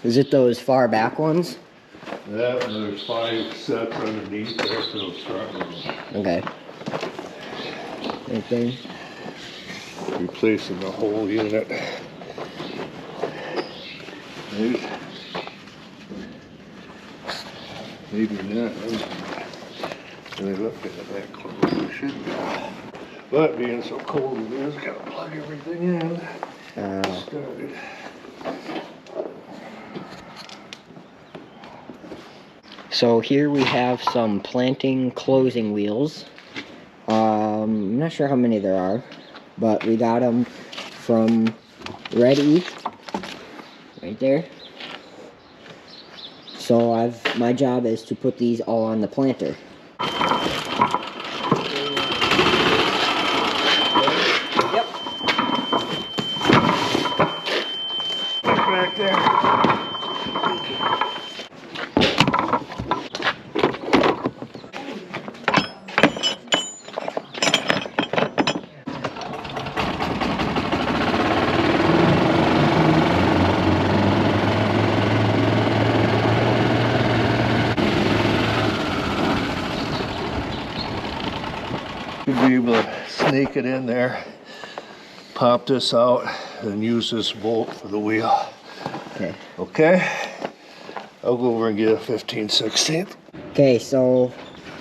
Is it those far back ones? That, and there's 5 sets underneath there for those strut rooms. Okay. Right there. Replacing the whole unit. Maybe not. When I look at it that close, it should be. But being so cold it is, gotta plug everything in. Started. So here we have some planting closing wheels. I'm not sure how many there are, but we got them from Ready, right there. So my job is to put these all on the planter. Yep. Back there. You'll be able to snake it in there, pop this out, and use this bolt for the wheel. Okay. Okay? I'll go over and get a 15/16. Okay, so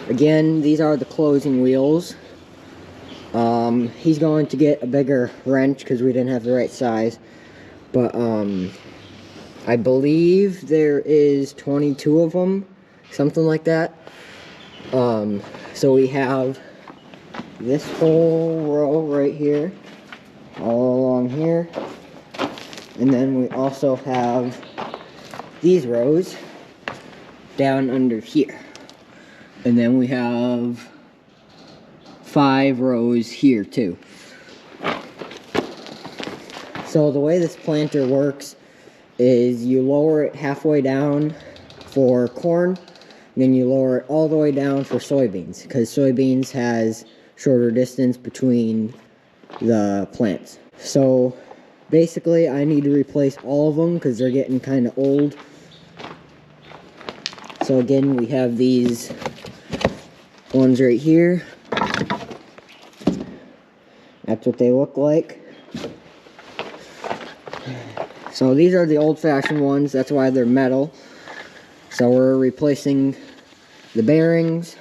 again, these are the closing wheels. He's going to get a bigger wrench because we didn't have the right size. But I believe there is 22 of them, something like that. So we have this whole row right here, all along here. And then we also have these rows down under here. And then we have 5 rows here too. So the way this planter works is you lower it halfway down for corn, and then you lower it all the way down for soybeans, because soybeans has shorter distance between the plants. So basically I need to replace all of them because they're getting kind of old. So again, we have these ones right here. That's what they look like. So these are the old-fashioned ones, that's why they're metal. So we're replacing the bearings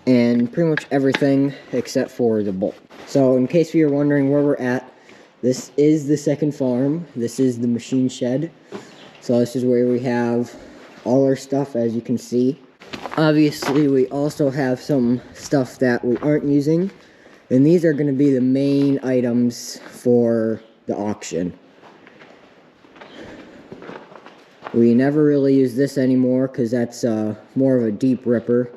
and pretty much everything except for the bolt. So in case you're wondering where we're at, this is the second farm. This is the machine shed. So this is where we have all our stuff, as you can see. Obviously we also have some stuff that we aren't using, and these are going to be the main items for the auction. We never really use this anymore because that's more of a deep ripper,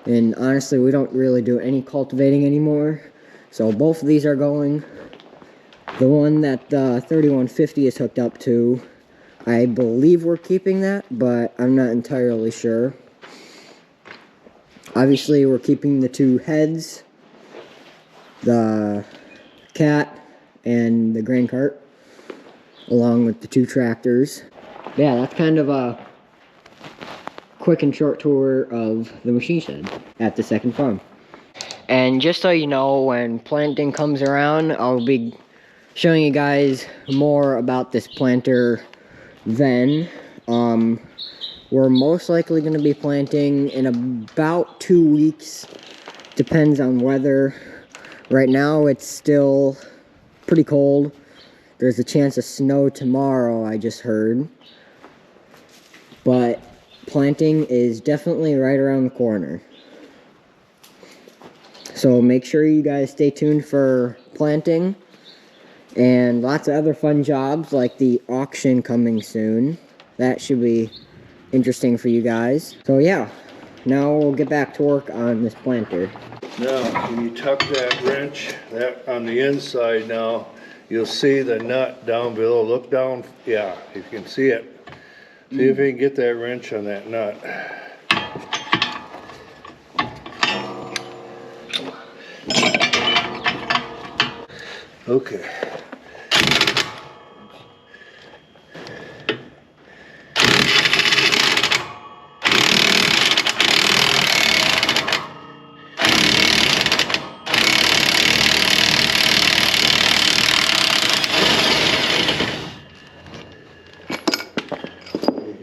and honestly we don't really do any cultivating anymore. So both of these are going. The one that 3150 is hooked up to, I believe we're keeping that, but I'm not entirely sure. Obviously we're keeping the 2 heads, the cat and the grain cart, along with the 2 tractors. Yeah, that's kind of a quick and short tour of the machine shed at the second farm. And just so you know, when planting comes around, I'll be showing you guys more about this planter then. We're most likely going to be planting in about 2 weeks. Depends on weather. Right now it's still pretty cold. There's a chance of snow tomorrow, I just heard. But planting is definitely right around the corner. So make sure you guys stay tuned for planting and lots of other fun jobs like the auction coming soon. That should be interesting for you guys. So yeah, now we'll get back to work on this planter. Now, when you tuck that wrench that on the inside now, you'll see the nut down below. Look down, yeah, if you can see it. See if you can get that wrench on that nut. Okay.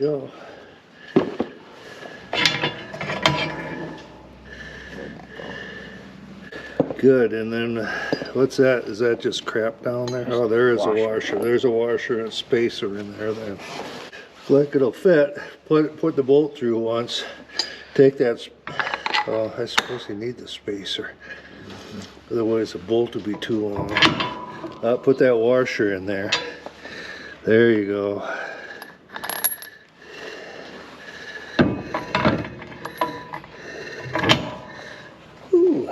go. Good, and then what's that? Is that just crap down there? Oh, there is a washer. There's a washer and a spacer in there then. Like it'll fit. Put the bolt through once. Take that. Oh, I suppose you need the spacer. Otherwise the bolt would be too long. Put that washer in there. There you go. Ooh.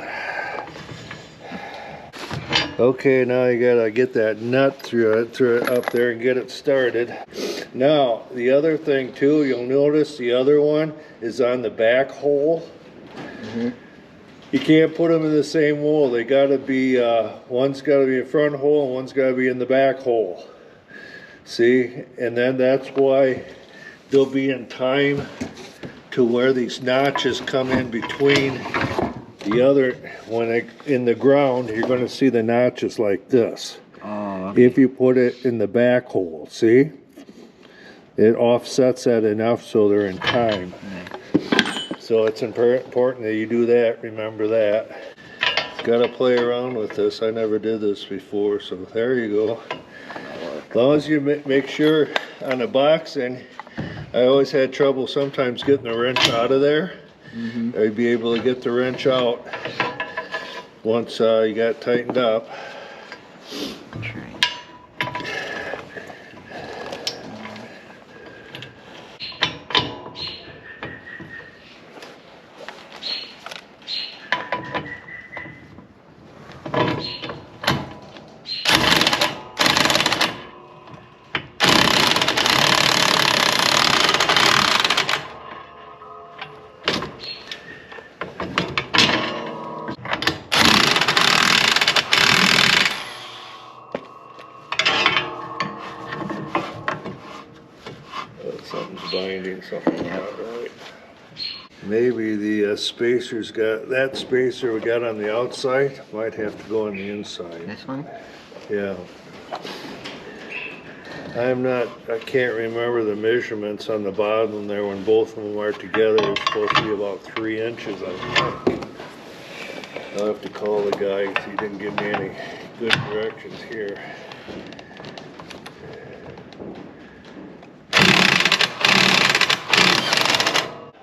Okay, now you gotta get that nut through it up there and get it started. Now, the other thing too, you'll notice the other one is on the back hole. You can't put them in the same hole. They gotta be, one's gotta be in front hole and one's gotta be in the back hole. See, and then that's why they'll be in time to where these notches come in between the other. When they in the ground, you're gonna see the notches like this. Okay. If you put it in the back hole, see? It offsets that enough so they're in time. So it's important that you do that, remember that. Gotta play around with this. I never did this before, so there you go. As long as you make sure on the boxing, I always had trouble sometimes getting the wrench out of there. I'd be able to get the wrench out once you got tightened up. Something's binding, something's not right. Maybe the spacer's got, that spacer we got on the outside might have to go on the inside. This one? Yeah. I can't remember the measurements on the bottom there when both of them are together. It's supposed to be about 3 inches, I think. I'll have to call the guy because he didn't give me any good directions here.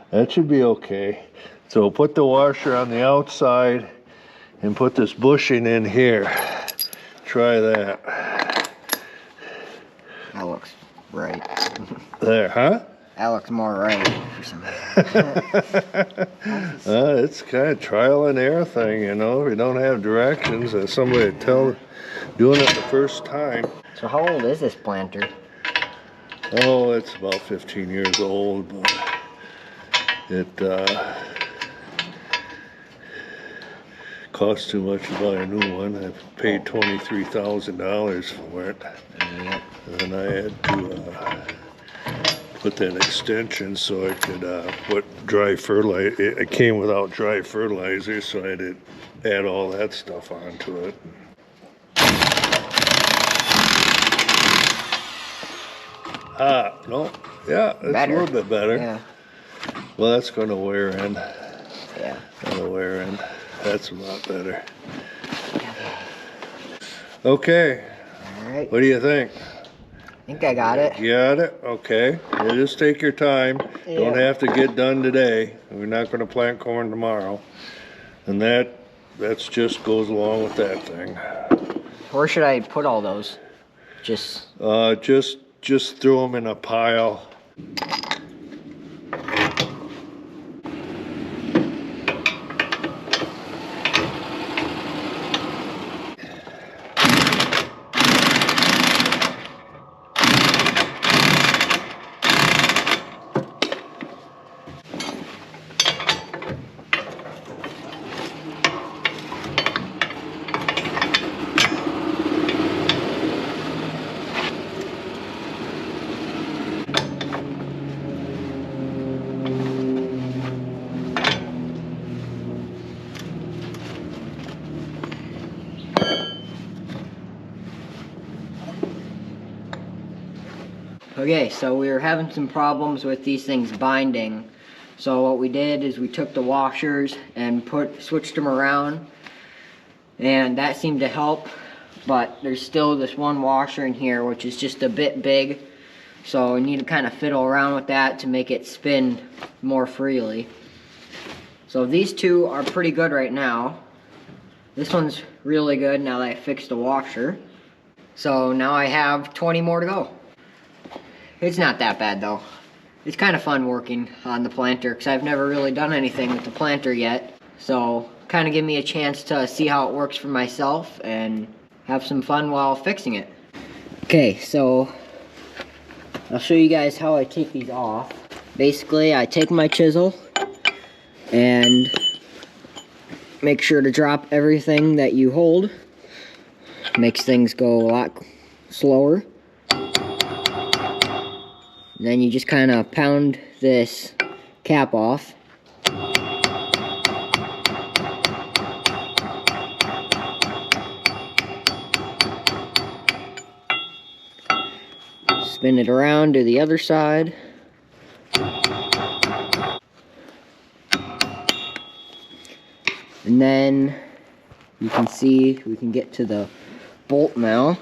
That should be okay. So put the washer on the outside and put this bushing in here. Try that. That looks right. There, huh? That looks more right for some reason. It's kind of trial and error thing, you know. If you don't have directions, somebody tell doing it the first time. So how old is this planter? Oh, it's about 15 years old, but it costs too much to buy a new one. I paid $23,000 for it. Yep. And I had to put that extension so I could put dry fertilizer. It came without dry fertilizer, so I had to add all that stuff onto it. No, yeah, it's Better. a little bit better. Yeah. Well, that's going to wear in. Yeah. Going to wear in. That's a lot better. Okay. All right. What do you think? I think I got it. Got it? Okay. You just take your time. Yeah. Don't have to get done today. We're not going to plant corn tomorrow. And that's just goes along with that thing. Where should I put all those? Just Just throw them in a pile. Okay, so we were having some problems with these things binding. So what we did is we took the washers and switched them around, and that seemed to help. But there's still this one washer in here which is just a bit big, so we need to kind of fiddle around with that to make it spin more freely. So these two are pretty good right now. This one's really good now that I fixed the washer. So now I have 20 more to go. It's not that bad though. It's kind of fun working on the planter because I've never really done anything with the planter yet. So kind of give me a chance to see how it works for myself and have some fun while fixing it. Okay, so I'll show you guys how I take these off. Basically, I take my chisel and make sure to drop everything that you hold. Makes things go a lot slower. Then you just kind of pound this cap off. Spin it around to the other side. And then you can see we can get to the bolt now.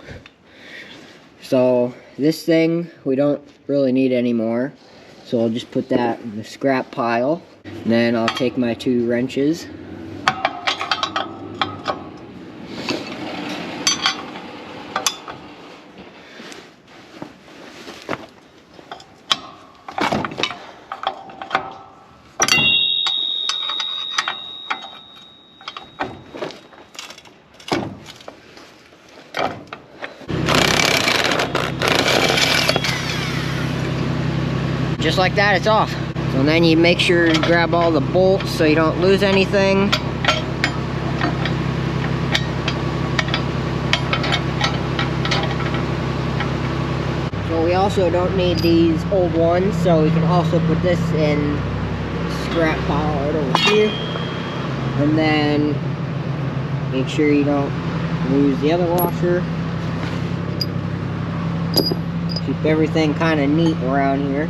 So this thing we don't really need anymore, so I'll just put that in the scrap pile. And then I'll take my 2 wrenches. Just like that, it's off. So then you make sure you grab all the bolts so you don't lose anything. So we also don't need these old ones, so we can also put this in scrap pile right over here. And then make sure you don't lose the other washer. Keep everything kind of neat around here.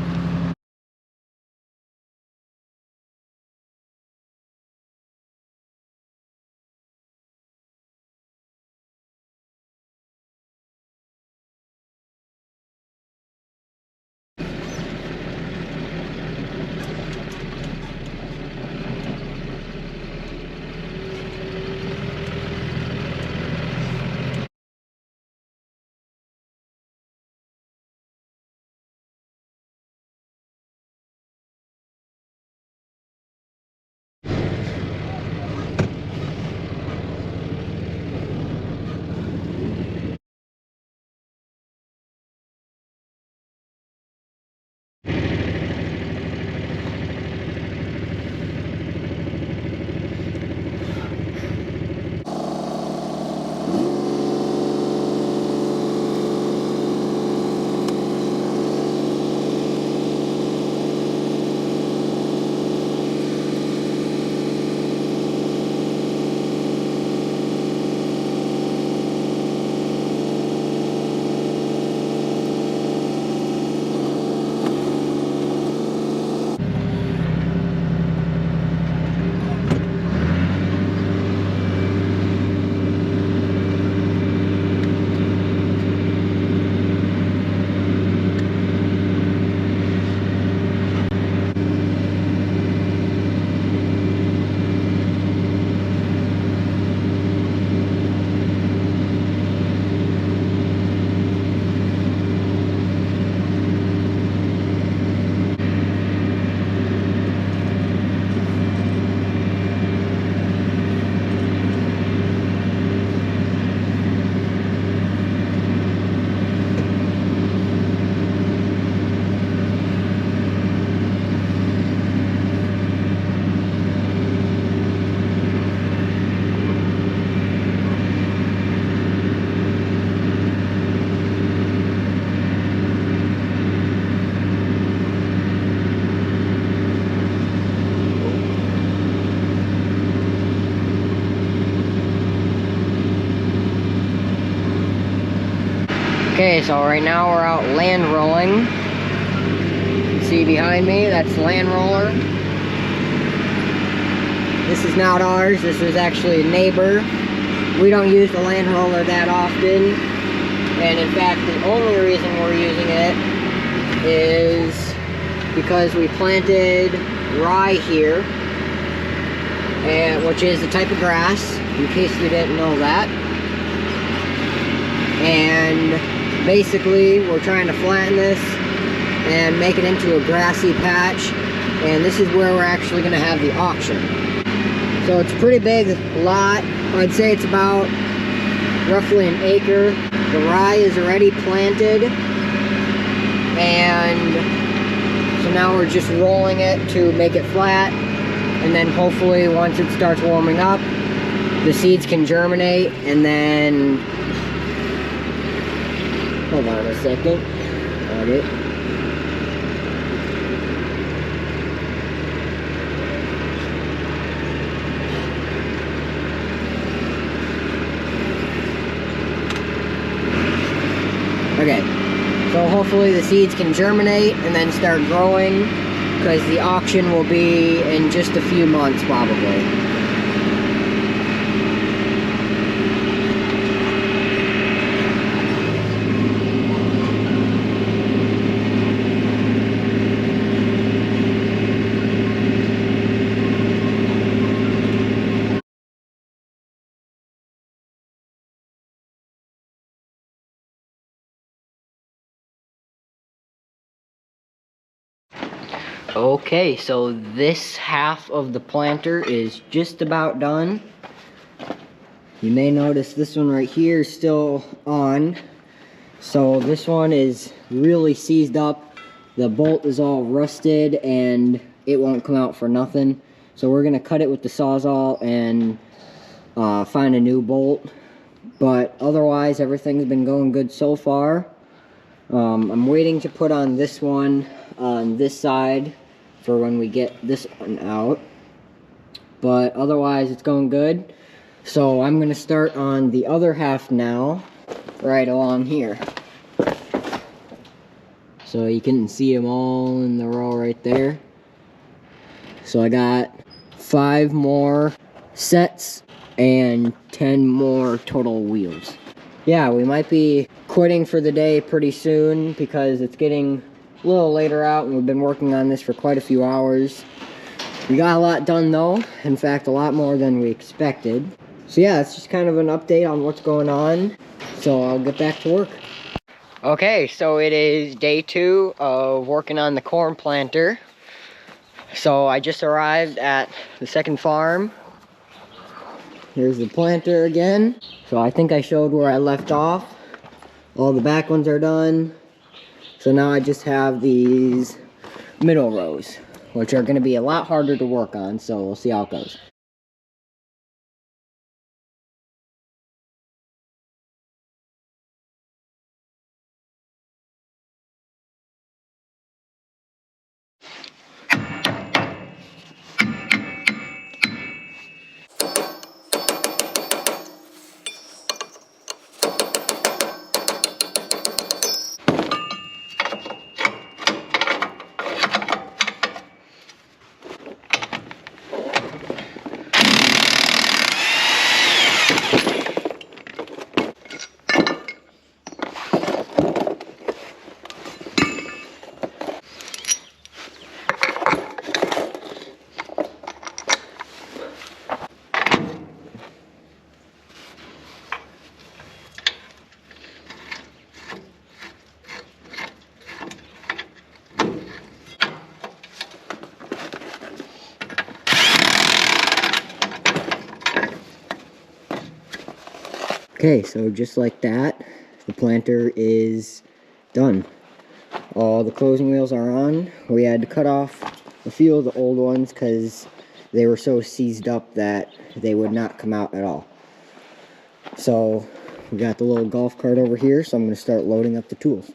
Okay, so right now we're out land rolling. You see behind me, that's the land roller. This is not ours, this is actually a neighbor. We don't use the land roller that often. And in fact, the only reason we're using it is because we planted rye here, which is a type of grass, in case you didn't know that. And basically, we're trying to flatten this and make it into a grassy patch. And this is where we're actually going to have the auction. So it's a pretty big lot. I'd say it's about roughly an acre. The rye is already planted. And so now we're just rolling it to make it flat. And then hopefully once it starts warming up, the seeds can germinate. And then, hold on a second. Got it. Okay, so hopefully the seeds can germinate and then start growing, because the auction will be in just a few months probably. Okay, so this half of the planter is just about done. You may notice this one right here is still on. So this one is really seized up. The bolt is all rusted and it won't come out for nothing. So we're gonna cut it with the Sawzall and find a new bolt. But otherwise, everything's been going good so far. I'm waiting to put on this one on this side for when we get this one out. But otherwise, it's going good. So I'm going to start on the other half now, right along here. So you can see them all in the row right there. So I got 5 more sets and 10 more total wheels. Yeah, we might be quitting for the day pretty soon because it's getting a little later out and we've been working on this for quite a few hours. We got a lot done though, in fact a lot more than we expected. So yeah, it's just kind of an update on what's going on. So I'll get back to work. Okay, so it is day 2 of working on the corn planter. So I just arrived at the second farm. Here's the planter again. So I think I showed where I left off. All the back ones are done. So now I just have these middle rows, which are going to be a lot harder to work on, so we'll see how it goes. Okay, so just like that, the planter is done. All the closing wheels are on. We had to cut off a few of the old ones because they were so seized up that they would not come out at all. So we got the little golf cart over here, so I'm going to start loading up the tools.